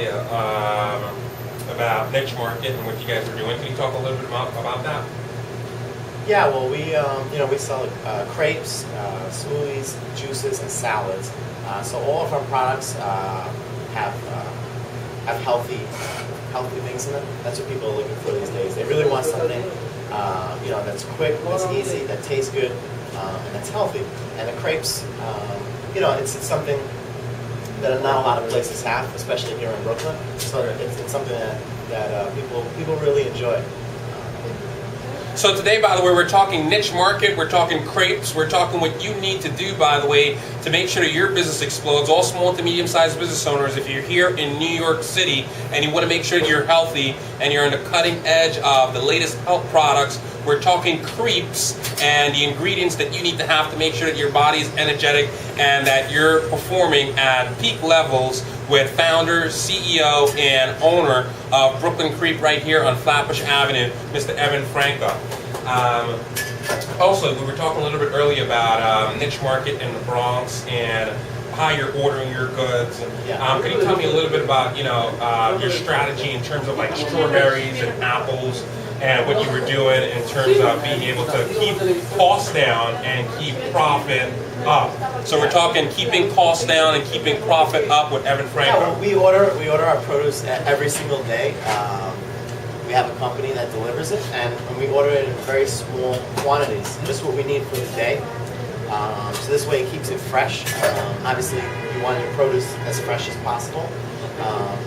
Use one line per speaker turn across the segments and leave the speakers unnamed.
About niche market and what you guys are doing. Can you talk a little bit about that?
Yeah, well, we sell crepes, smoothies, juices, and salads. So all of our products have healthy things in them. That's what people are looking for these days. They really want something that's quick, that's easy, that tastes good, and that's healthy. And the crepes, it's something that not a lot of places have, especially here in Brooklyn. So it's something that people really enjoy.
So today, by the way, we're talking niche market, we're talking crepes, we're talking what you need to do, by the way, to make sure that your business explodes. All small to medium-sized business owners, if you're here in New York City and you want to make sure that you're healthy and you're on the cutting edge of the latest health products, we're talking crepes and the ingredients that you need to have to make sure that your body is energetic and that you're performing at peak levels with founder, CEO, and owner of Brooklyn Crepe right here on Flatbush Avenue, Mr. Evan FRANCA. Also, we were talking a little bit earlier about niche market in the Bronx and how you're ordering your goods. Can you tell me a little bit about your strategy in terms of like strawberries and apples and what you were doing in terms of being able to keep costs down and keep profit up? So we're talking keeping costs down and keeping profit up with Evan FRANCA.
Yeah, we order our produce every single day. We have a company that delivers it, and we order it in very small quantities, just what we need for the day. So this way it keeps it fresh. Obviously, you want your produce as fresh as possible,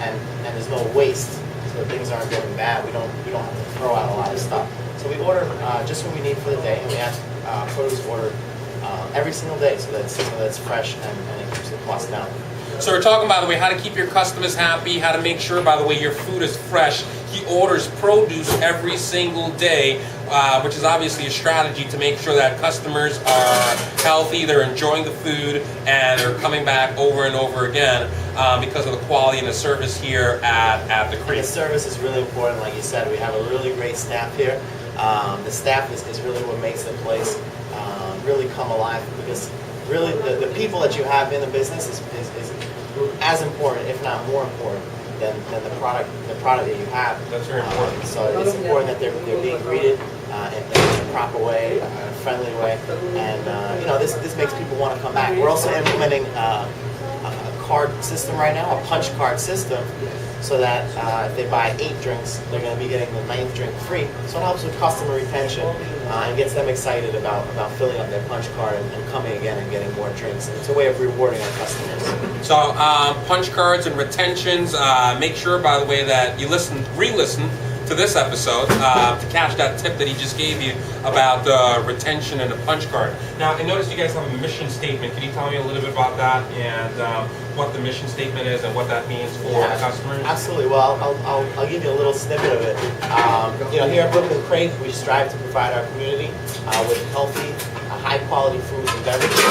and there's no waste, so things aren't going bad. We don't have to throw out a lot of stuff. So we order just what we need for the day, and we have produce ordered every single day, so that's fresh and it keeps the cost down.
So we're talking, by the way, how to keep your customers happy, how to make sure, by the way, your food is fresh. He orders produce every single day, which is obviously a strategy to make sure that customers are healthy, they're enjoying the food, and they're coming back over and over again because of the quality and the service here at the Crepe.
The service is really important, like you said. We have a really great staff here. The staff is really what makes the place really come alive, because really the people that you have in the business is as important, if not more important, than the product that you have.
That's very important.
So it's important that they're being greeted in a proper way, in a friendly way, and this makes people want to come back. We're also implementing a card system right now, a punch card system, so that if they buy 8 drinks, they're going to be getting the 9th drink free. So it helps with customer retention and gets them excited about filling up their punch card and coming again and getting more drinks. And it's a way of rewarding our customers.
So punch cards and retentions, make sure, by the way, that you re-listen to this episode to catch that tip that he just gave you about the retention and the punch card. Now, I noticed you guys have a mission statement. Can you tell me a little bit about that and what the mission statement is and what that means for the customers?
Absolutely. Well, I'll give you a little snippet of it. Here at Brooklyn Crepe, we strive to provide our community with healthy, high-quality foods and beverages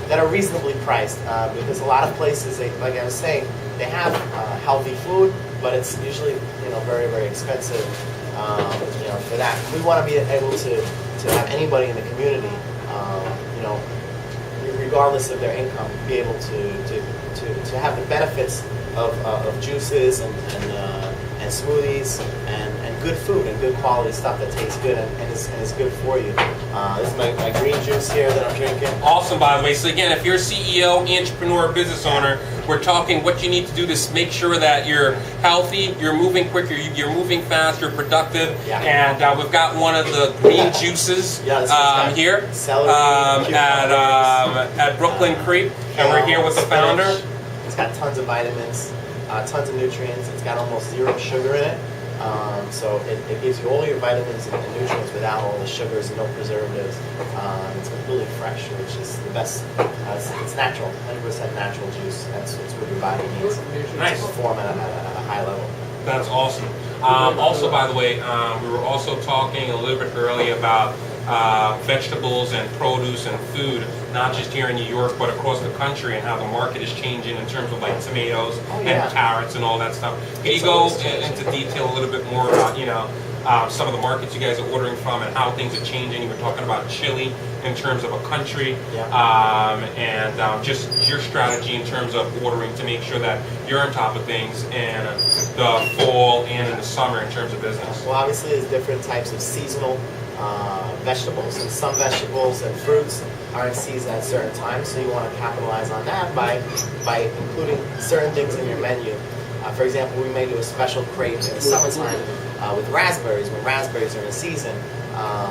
that are reasonably priced. Because a lot of places, like I was saying, they have healthy food, but it's usually very, very expensive. For that, we want to be able to have anybody in the community, regardless of their income, be able to have the benefits of juices and smoothies and good food and good quality stuff that tastes good and is good for you. This is my green juice here that I'm drinking.
Awesome, by the way. So again, if you're a CEO, entrepreneur, business owner, we're talking what you need to do to make sure that you're healthy, you're moving quicker, you're moving fast, you're productive. And we've got one of the green juices here at Brooklyn Crepe, and we're here with the founder.
It's got tons of vitamins, tons of nutrients. It's got almost 0 sugar in it. So it gives you all your vitamins and nutrients without all the sugars and no preservatives. It's completely fresh, which is the best. It's natural, 100% natural juice. That's what your body needs to perform at a high level.
That's awesome. Also, by the way, we were also talking a little bit earlier about vegetables and produce and food, not just here in New York, but across the country, and how the market is changing in terms of like tomatoes and carrots and all that stuff. Can you go into detail a little bit more about, some of the markets you guys are ordering from and how things are changing? You were talking about chili in terms of a country,
Yeah.
and just your strategy in terms of ordering to make sure that you're on top of things in the fall and in the summer in terms of business.
Well, obviously, there's different types of seasonal vegetables, and some vegetables and fruits are in season at certain times, so you want to capitalize on that by including certain things in your menu. For example, we may do a special crepe in the summertime with raspberries, when raspberries are in season,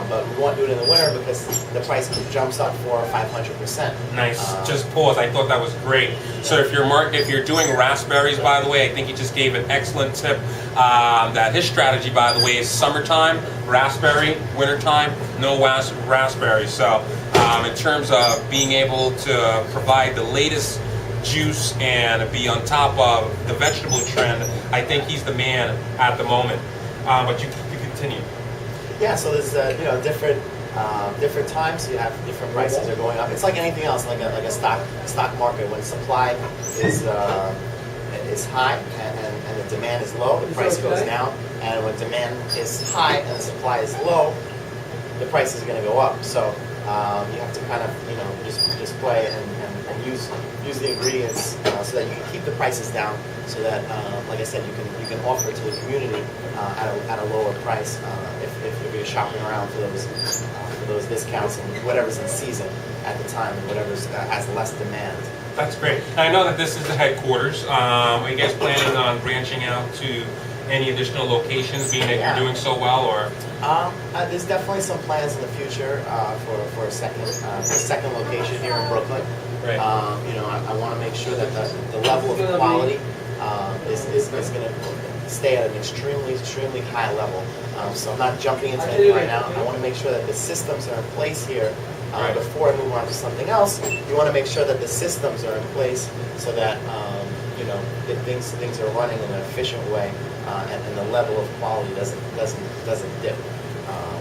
but we won't do it in the winter because the price jumps up 400 or 500%.
Nice. Just pause. I thought that was great. So if you're doing raspberries, by the way, I think you just gave an excellent tip. That his strategy, by the way, is summertime raspberry, wintertime no raspberries. So in terms of being able to provide the latest juice and be on top of the vegetable trend, I think he's the man at the moment. But you continue.
Yeah, so there's different times. You have different prices are going up. It's like anything else, like a stock market. When supply is high and the demand is low, the price goes down. And when demand is high and the supply is low, the price is going to go up. So you have to kind of just play and use the ingredients so that you can keep the prices down. So that, like I said, you can offer it to the community at a lower price if you're shopping around for those discounts and whatever's in season at the time and whatever's has less demand.
That's great. And I know that this is the headquarters. Are you guys planning on branching out to any additional locations, being that you're doing so well, or?
There's definitely some plans in the future for a second location here in Brooklyn.
Right.
I want to make sure that the level of quality is going to stay at an extremely high level. So I'm not jumping into it right now. I want to make sure that the systems are in place here. Before I move on to something else, you want to make sure that the systems are in place so that things are running in an efficient way, and the level of quality doesn't dip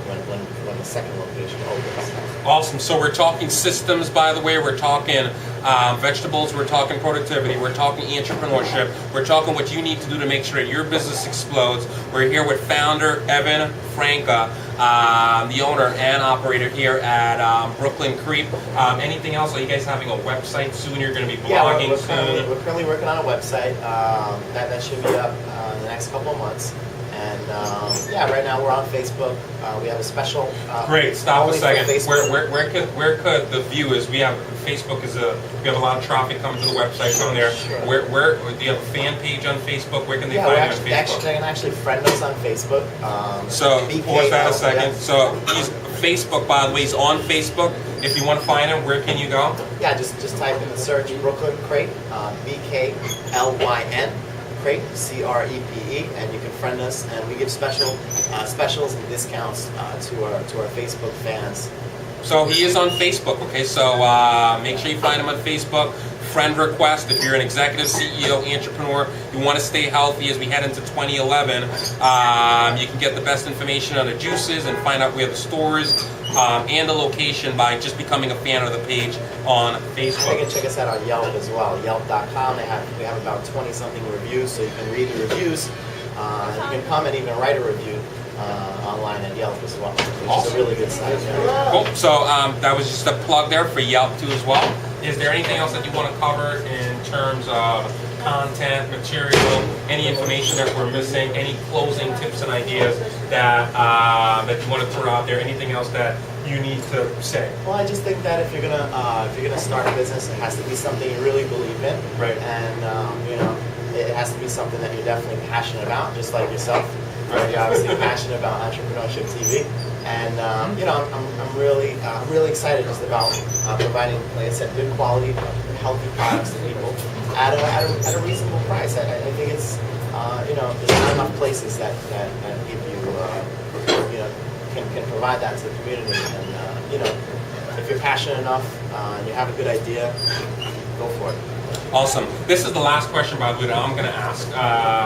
when the second location opens.
Awesome. So we're talking systems, by the way. We're talking vegetables. We're talking productivity. We're talking entrepreneurship. We're talking what you need to do to make sure that your business explodes. We're here with founder Evan FRANCA, the owner and operator here at Brooklyn CREPE. Anything else? Are you guys having a website soon? You're going to be blogging soon?
We're currently working on a website. That should be up in the next couple of months. And right now we're on Facebook. We have a special.
Great. Stop a second.
Where
could the viewers? We have Facebook we have a lot of traffic coming to the website on there.
Sure.
Where do you have a fan page on Facebook? Where can they find you on Facebook?
They can actually friend us on Facebook.
So pause that a second. Yeah. So he's Facebook, by the way. He's on Facebook. If you want to find him, where can you go?
Yeah, just type in the search Brooklyn CREPE, BKLYN. CREPE, CREPE, and you can friend us, and we give specials and discounts to our Facebook fans.
So he is on Facebook, okay? So make sure you find him on Facebook. Friend request. If you're an executive, CEO, entrepreneur, you want to stay healthy as we head into 2011, you can get the best information on the juices and find out where the store is and the location by just becoming a fan of the page on Facebook.
You can check us out on Yelp as well, Yelp.com. We have about 20-something reviews, so you can read the reviews. You can comment, even write a review online at Yelp as well, which is a really good site.
Cool. So that was just a plug there for Yelp too as well. Is there anything else that you want to cover in terms of content, material, any information that we're missing, any closing tips and ideas that you want to throw out there? Anything else that you need to say?
Well, I just think that if you're gonna start a business, it has to be something you really believe in,
right?
And it has to be something that you're definitely passionate about, just like yourself. Right? You're obviously passionate about EntrepreneurshipTV. And I'm really excited just about providing, like I said, good quality, healthy products to people at a reasonable price. I think it's there's not enough places that give you can provide that to the community. And if you're passionate enough and you have a good idea, go for it.
Awesome. This is the last question, by the way, that I'm going to ask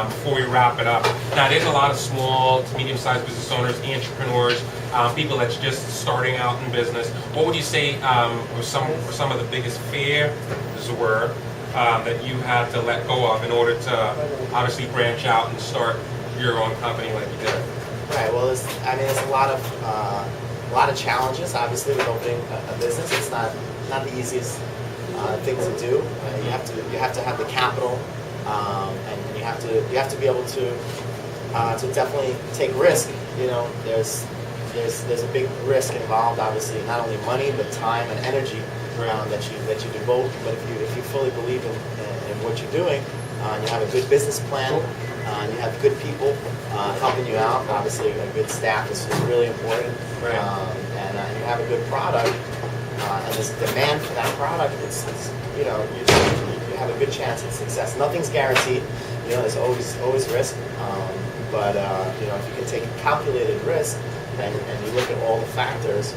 before we wrap it up. Now, there's a lot of small to medium-sized business owners, entrepreneurs, people that's just starting out in business. What would you say were some of the biggest fears that you had to let go of in order to obviously branch out and start your own company like you did?
Right. Well, there's a lot of a lot of challenges, obviously, with opening a business. It's not the easiest thing to do. You have to have the capital, and you have to be able to definitely take risk. You know, there's a big risk involved, obviously, not only money but time and energy that you devote. But if you fully believe in what you're doing, and you have a good business plan, and you have good people helping you out, obviously a good staff is really important, and you have a good product, and there's demand for that product, it's you know, you have a good chance at success. Nothing's guaranteed, you know, there's always risk, but you know, if you can take a calculated risk and you look at all the factors,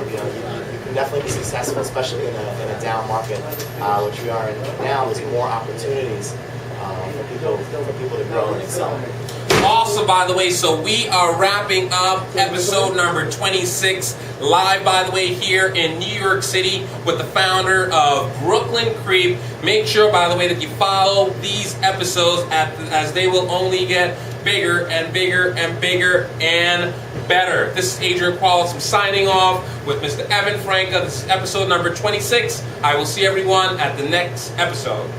you know, you can definitely be successful, especially in a down market, which we are in now. There's more opportunities for people to grow and excel.
Awesome, by the way. So we are wrapping up episode number 26, live, by the way, here in New York City with the founder of Brooklyn CREPE. Make sure, by the way, that you follow these episodes as they will only get bigger and bigger and bigger and better. This is Adrian Quarless. I'm signing off with Mr. Evan FRANCA. This is episode number 26. I will see everyone at the next episode.